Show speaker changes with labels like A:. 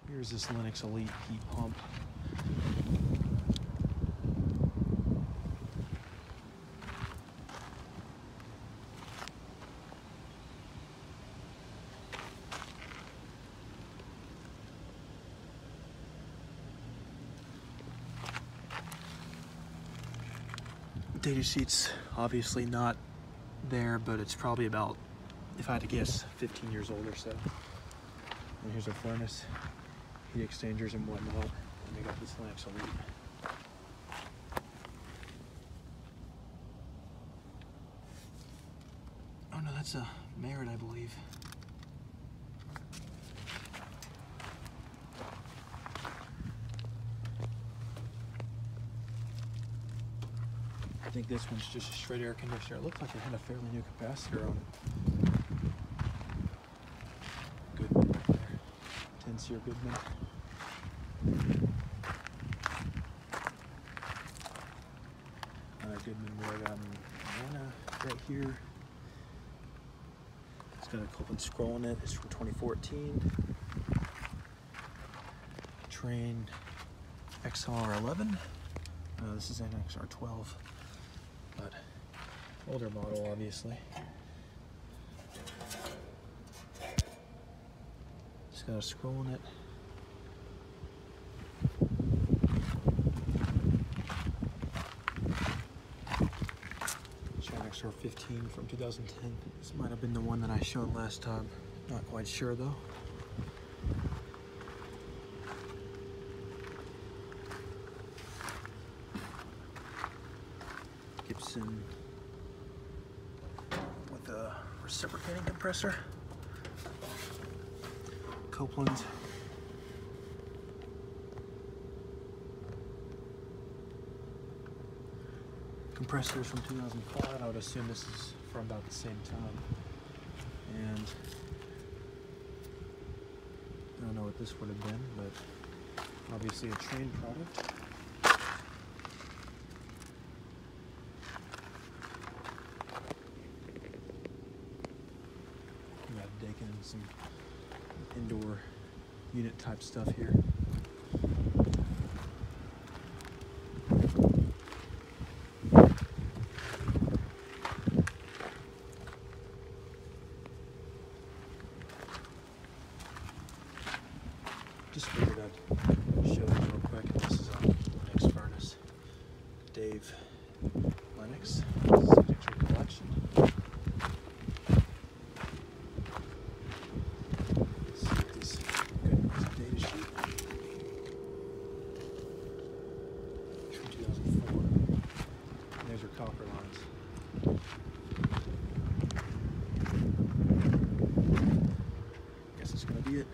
A: Here's this Lennox Elite heat pump. Data sheet's obviously not there, but it's probably about, if I had to guess, 15 years old or so. And here's our furnace, heat exchangers and whatnot. And we got this Lennox Elite. Oh no, that's a Merit, I believe. I think this one's just a straight air conditioner. It looked like it had a fairly new capacitor on it. Goodman right there. 10-seer Goodman. Goodman made out in Atlanta right here. It's got a Copeland scroll in it. It's from 2014. Trane XR11. This is an XR12. But older model, obviously. Just got a scroll in it. XR15 from 2010. This might have been the one that I showed last time. Not quite sure though. Gibson with a reciprocating compressor. Copeland. Compressors from 2005. I would assume this is from about the same time. And I don't know what this would have been, but obviously a Trane product. We got Dakin and some indoor unit type stuff here. Just figured I'd show you real quick. This is a Lennox furnace. Dave Lennox signature collection. Let's see if this Goodman's data sheet. It's from 2004. And there's our copper lines. Guess it's gonna be it.